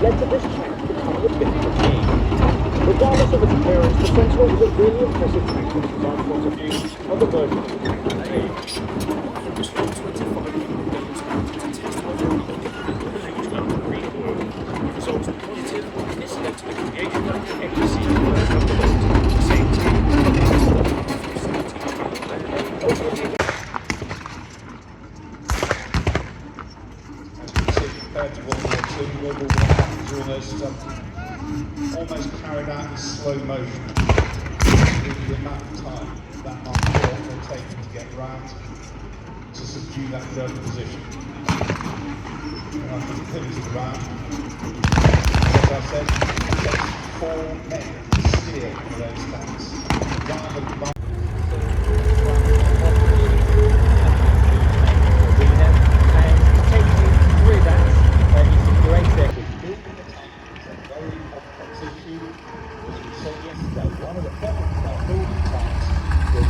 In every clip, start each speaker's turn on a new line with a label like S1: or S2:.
S1: led to this tank becoming a bit of a meme. Regardless of its appearance, the Sentinel was a really impressive tank from a design point of view of the version of the tank today. Results were positive, and this led to the creation of the XC version of the Bovington at the same time.
S2: Compared to World War II, World War I was almost carried out in slow motion. The amount of time that might will take to get round to subdue that German position. And I think things around. As I said, it takes 4 men to steer one of those tanks. Rather than one of the problems about building tanks was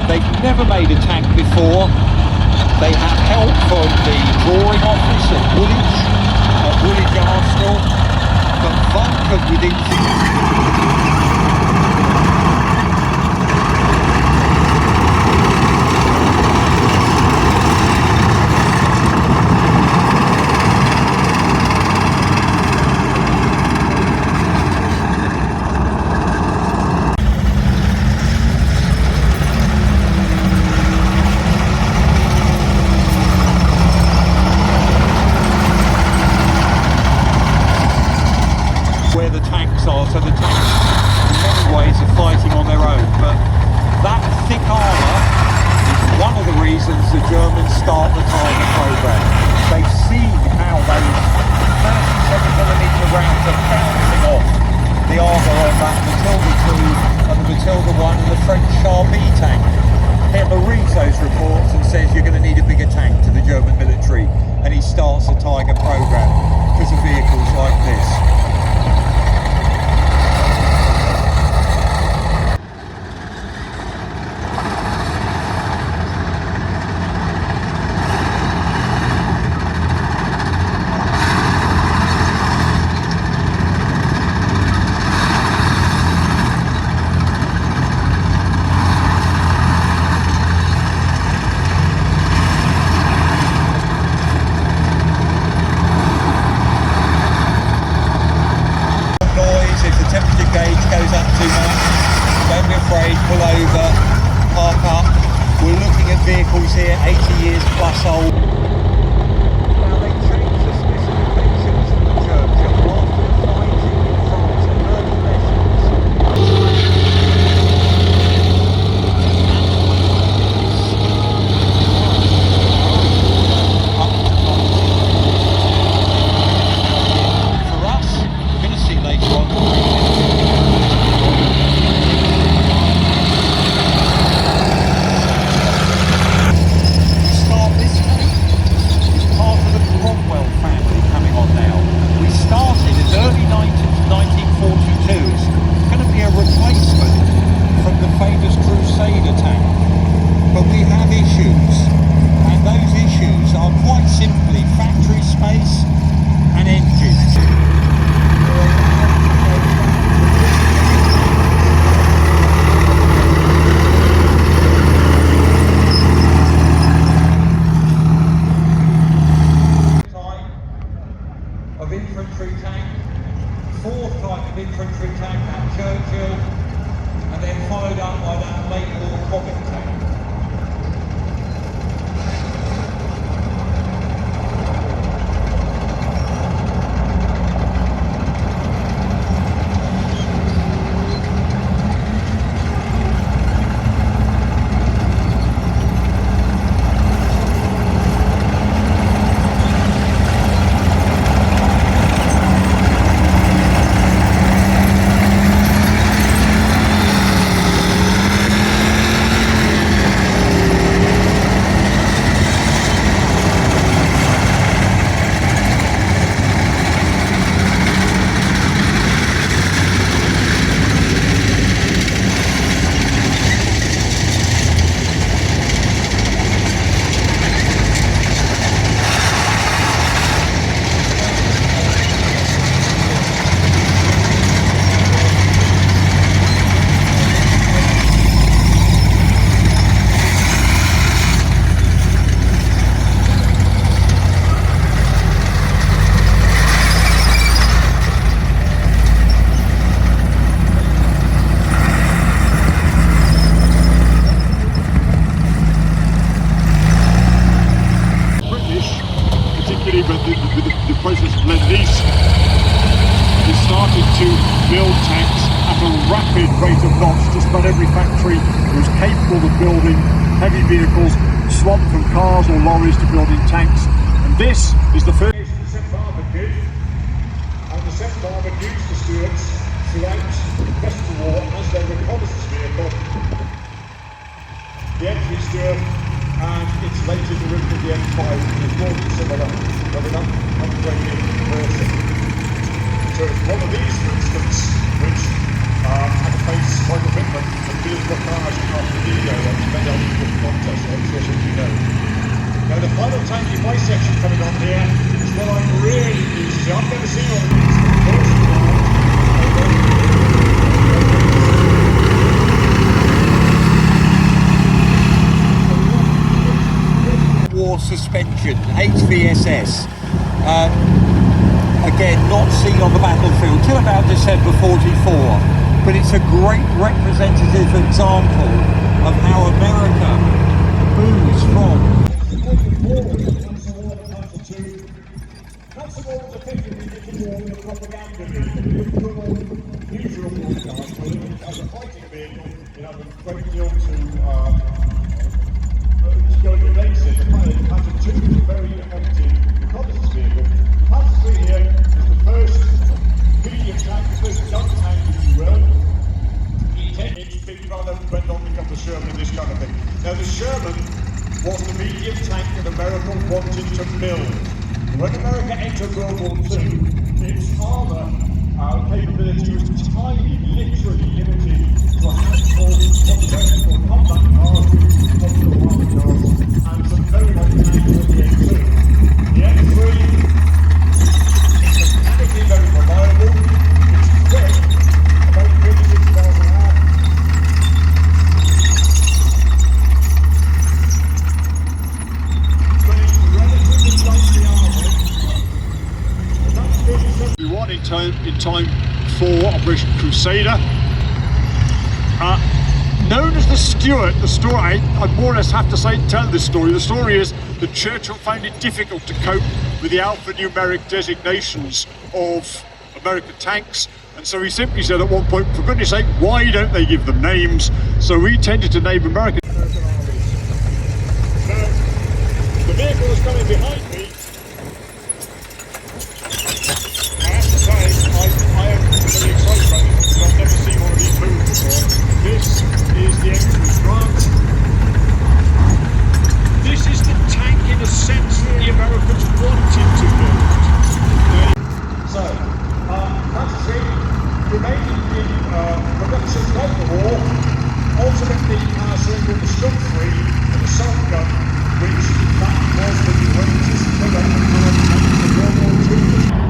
S2: they've never made a tank before. They have help from the drawing office at Woolwich Arsenal, but bunkered within where the tanks are, so the tanks in many ways are fighting on their own, but that thick armour is one of the reasons the Germans start the Tiger programme. They've seen how those 37mm rounds are bouncing off the armour on that Matilda 2 and the Matilda 1 and the French Char-B tank. Hitler reads those reports and says you're going to need a bigger tank to the German military, and he starts the Tiger programme because of vehicles like this. Don't be afraid, pull over, park up. We're looking at vehicles here 80 years plus old. Now they changed the specifications for the Churchill after the fighting in France and early lessons. For us, we're going to see later on.
S1: to build tanks at a rapid rate of knots. Just about every factory was capable of building heavy vehicles, swapped from cars or lorries to building tanks. And this is the first. And the St. Barbara used the Stuarts throughout the Western War as their reconnaissance vehicle. The M3 Stuart, and it's later derivative of the M5, which is more similar, but an upgraded version. So it's one of these, for instance, which had to face Michael Pittman and field blockage after the D-Day at the Medal contest, I'm sure some of you know. Now the final tank in my section coming on here is what I'm really pleased to see. I've never seen one of these.
S2: War suspension, HVSS. Again, not seen on the battlefield till about December 44, but it's a great representative example of how America moves from
S1: propaganda vehicle, usual broadcast, as a fighting vehicle, it has a great deal to go against it. It has a two very effective reconnaissance vehicle. The Panzer III here is the first medium tank, the first young tank, if you will. It's big brother went on to become the Sherman, this kind of thing. Now the Sherman was the medium tank that America wanted to build. When America entered World War II, its armour capability was tiny, literally limited to a handful of vertical combat cars, popular armoured cars, and some very light tanks on the M2. The M3 is mechanically very reliable, it's quick, about 36 miles an hour. But it's relatively lightly armoured. In time for Operation Crusader. Known as the Stuart, the story, I more or less have to tell this story. The story is that Churchill found it difficult to cope with the alphanumeric designations of American tanks, and so he simply said at one point, for goodness sake, why don't they give them names? So he tended to name American armies. Now, the vehicle is coming behind me. I am very excited about this because I've never seen one of these move before. This is the M3 Grant. This is the tank in a sense that the Americans wanted to build. So, Panzer III remained in production throughout the war, ultimately surrendered the Stunt 3 and the assault gun, which in fact was the greatest killer in World War II.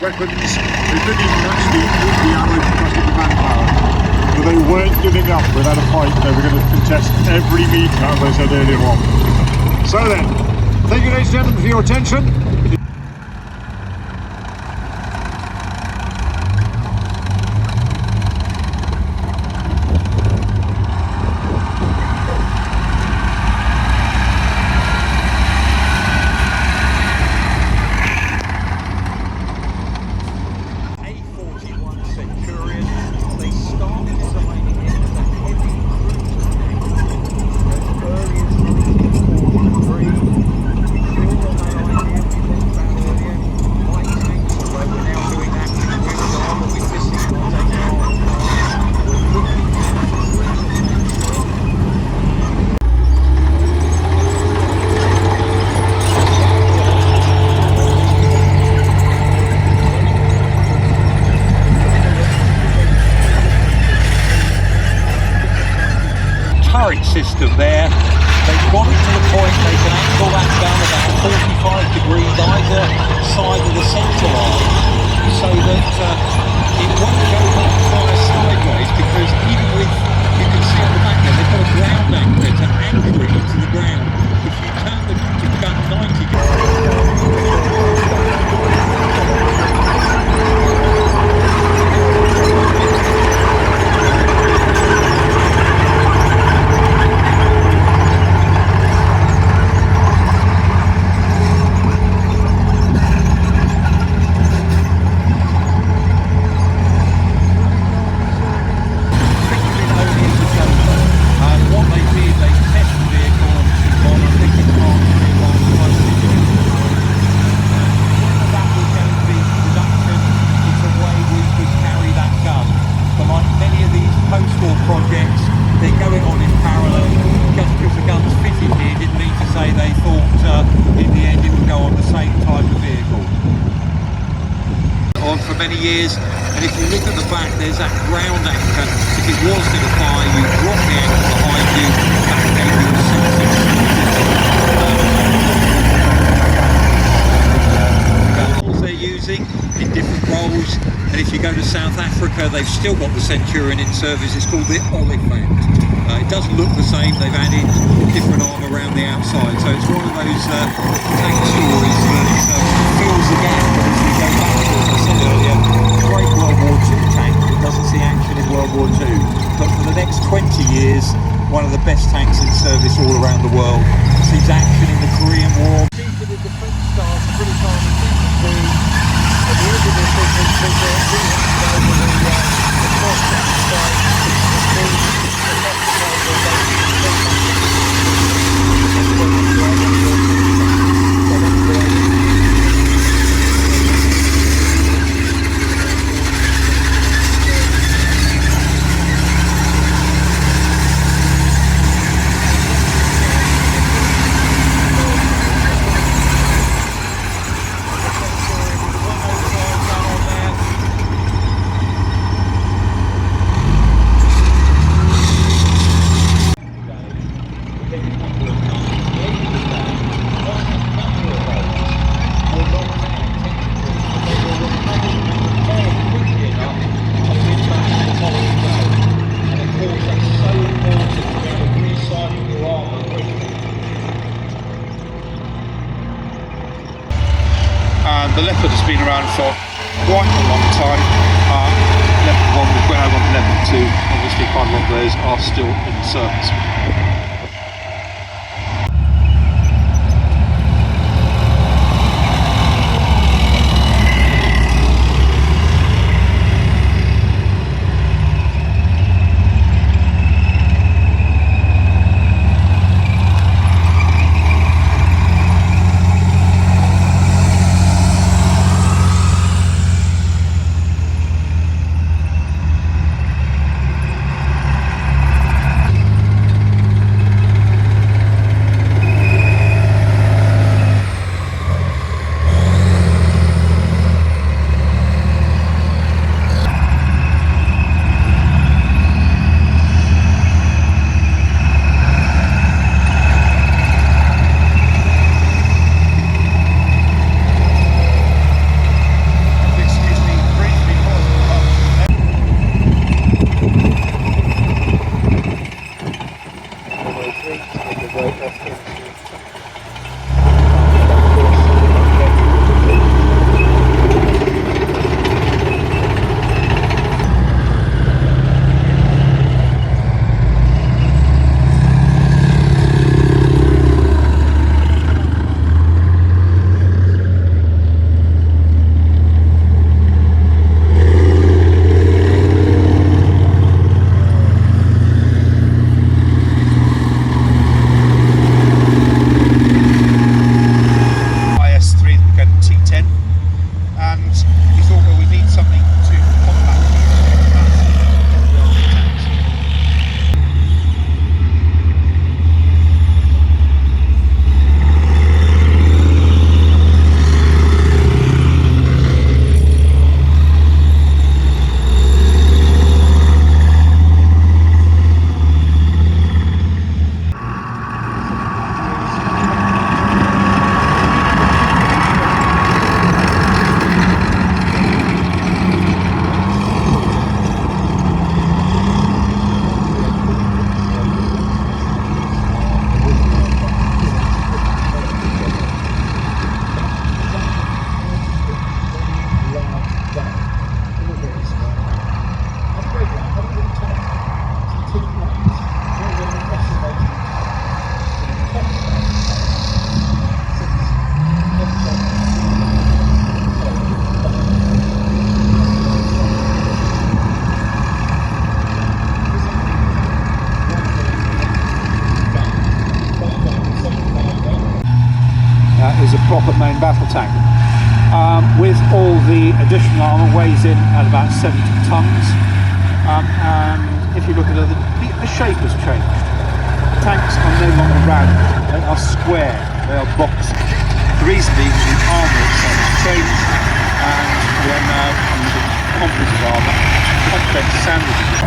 S1: weapons. They didn't even actually put the arrows because of the manpower. But they weren't giving up without a fight. They were going to contest every metre, as I said earlier on. So then, thank you ladies and gentlemen for your attention.
S2: System there. They've got it to the point they can angle that down about 45 degrees either side of the centre line so that it won't go that far sideways, because even with, you can see on the back there, they've got a ground anchor to anchor it into the ground. If you turn the gun 90 degrees, years, and if you look at the back, there's that ground anchor. If it was going to fire, you drop the anchor behind you, that gave you a guns they're using in different roles. And if you go to South Africa, they've still got the Centurion in service. It's called the Oliphant. It does look the same, they've added different arm around the outside, so it's one of those tank stories that fills the gap. But as we go back to, as I said earlier, great World War II tank that doesn't see action in World War II, but for the next 20 years, one of the best tanks in service all around the world. Sees action in the Korean War. The defence staff, the British Army, at the end of this,
S3: The Leopard has been around for quite a long time. Leopard 1, we've got on Leopard 2, obviously quite a lot of those are still in service. battle tank. With all the additional armour, weighs in at about 70 tonnes. And if you look at it, the shape has changed. Tanks are no longer round, they are square, they are boxy. The reason being the armour itself has changed, and we are now using composite armour, complex sandwiches.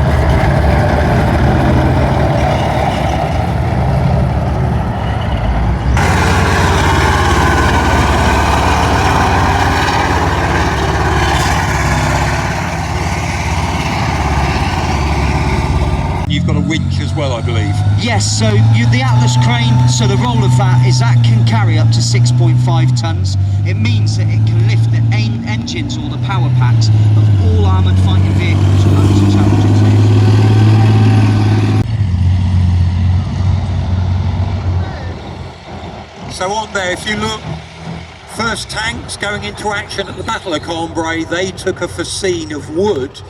S2: You've got a winch as well, I believe.
S4: Yes, so the Atlas crane, so the role of that is that can carry up to 6.5 tonnes. It means that it can lift the engines or the power packs of all armoured fighting vehicles up to Challenger 2.
S2: So on there, if you look, first tanks going into action at the Battle of Cambrai, they took a fascine of wood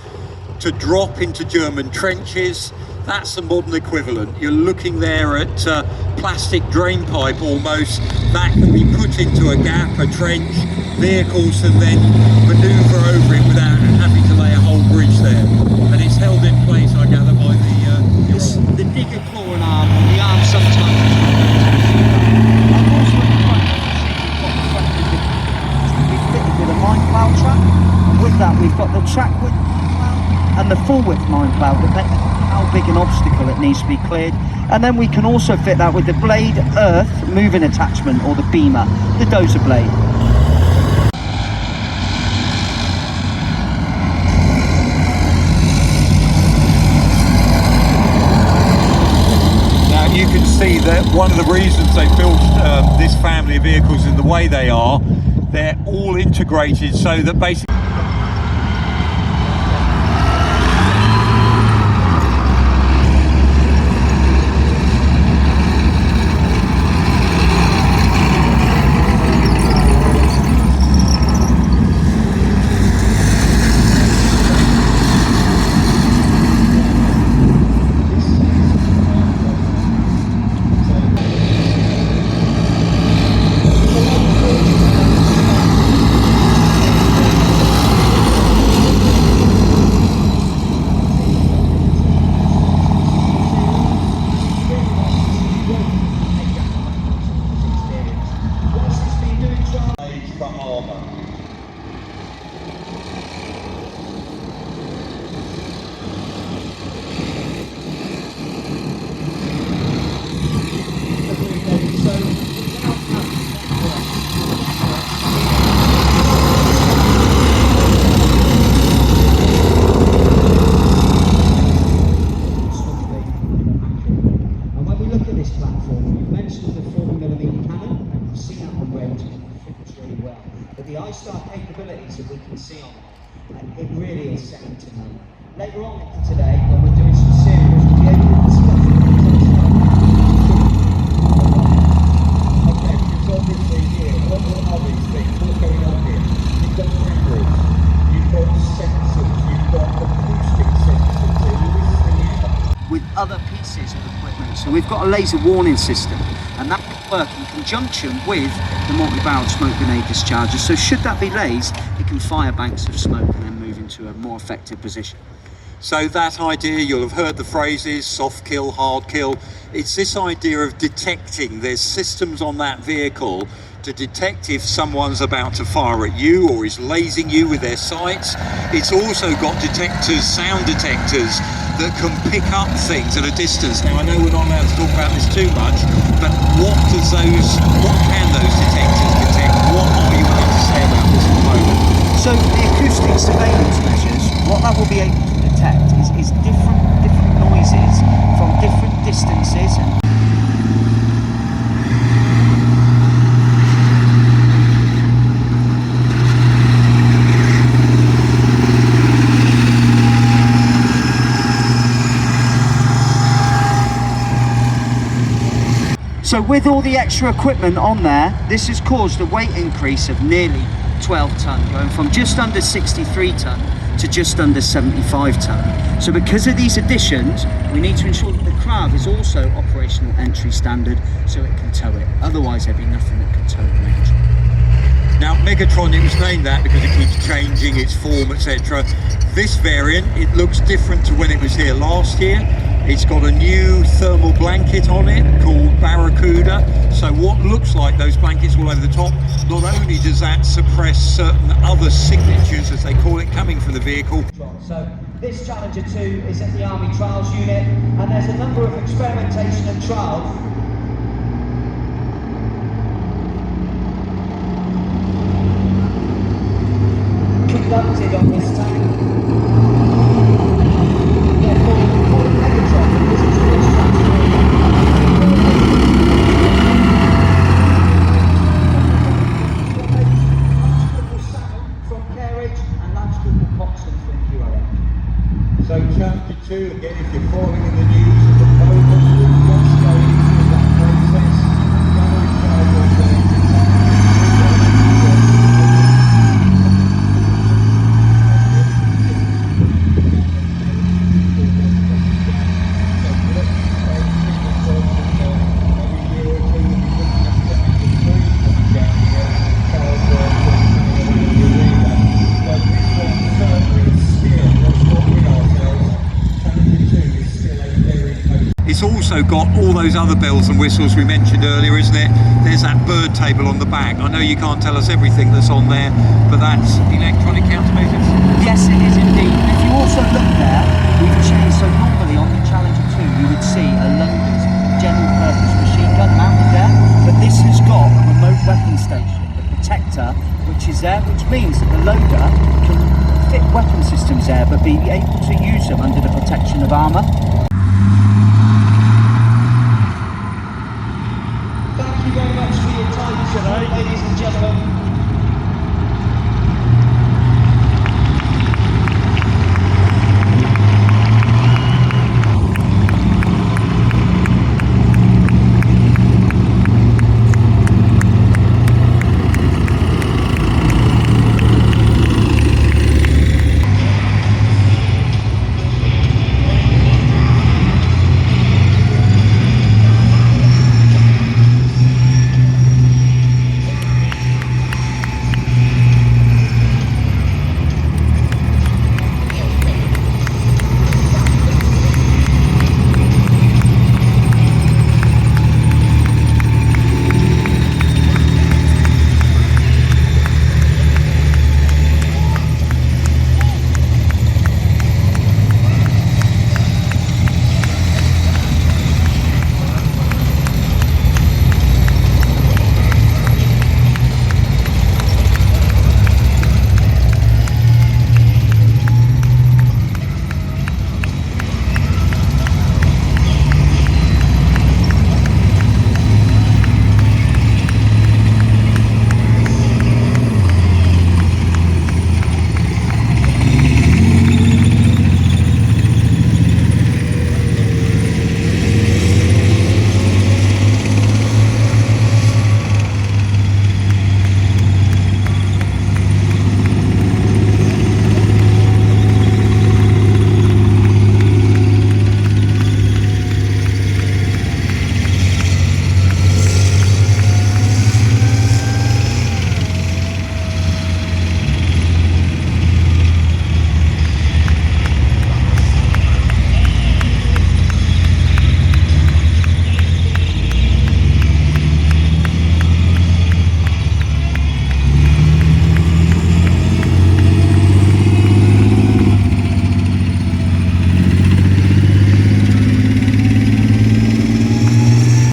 S2: to drop into German trenches. That's the modern equivalent. You're looking there at plastic drain pipe almost. That can be put into a gap, a trench. Vehicles can then manoeuvre over it without having to lay a whole bridge there. And it's held in place, I gather, by
S4: the digger claw and arm, or the arm sometimes. We've fitted with a mine plough track, and with that we've got the track width and the full width mine plough, depending on how big an obstacle it needs to be cleared. And then we can also fit that with the blade earth moving attachment, or the beamer, the dozer blade.
S2: Now you can see that one of the reasons they built this family of vehicles in the way they are, they're all integrated so that basically
S4: capabilities that we can see on it, and it really is second to none. Later on today, when we're doing some serious, we'll be able to discuss it. Okay, because obviously here, what are these things? What's going on here? You've got cameras, you've got sensors, you've got acoustic sensors, so you're listening with other pieces of equipment. So we've got a laser warning system, and that can work in conjunction with the multi-barreled smoke grenade discharger. So should that be raised, it can fire banks of smoke and then move into a more effective position.
S2: So that idea, you'll have heard the phrases, soft kill, hard kill. It's this idea of detecting. There's systems on that vehicle to detect if someone's about to fire at you or is lasing you with their sights. It's also got detectors, sound detectors, that can pick up things at a distance. Now I know we're not allowed to talk about this too much, but what can those detectors detect? What are you able to say about this at the moment?
S4: So the acoustic surveillance measures, what that will be able to detect is different noises from different distances. So with all the extra equipment on there, this has caused a weight increase of nearly 12 tonne, going from just under 63 tonne to just under 75 tonne. So because of these additions, we need to ensure that the crab is also operational entry standard so it can tow it. Otherwise there'd be nothing that can tow the engine.
S2: Now Megatron, it was named that because it keeps changing its form, etc. This variant, it looks different to when it was here last year. It's got a new thermal blanket on it called Barracuda. So what looks like those blankets all over the top, not only does that suppress certain other signatures, as they call it, coming from the vehicle.
S5: So this Challenger 2 is at the Army Trials Unit, and there's a number of experimentation and trials conducted on this tank. Therefore, Megatron, because it's finished from carriage and Landscrupel Coxswain from QLM.
S4: So chapter 2, again, if you're following in the news at the moment, we're just going through that process. Gallery trial will go into
S2: It's also got all those other bells and whistles we mentioned earlier, isn't it? There's that bird table on the back. I know you can't tell us everything that's on there, but that's electronic countermeasures.
S5: Yes, it is indeed. And if you also look there, we've changed. So normally on the Challenger 2, you would see a loader's general purpose machine gun mounted there, but this has got a remote weapon station, the protector, which is there, which means that the loader can fit weapon systems there, but be able to use them under the protection of armour.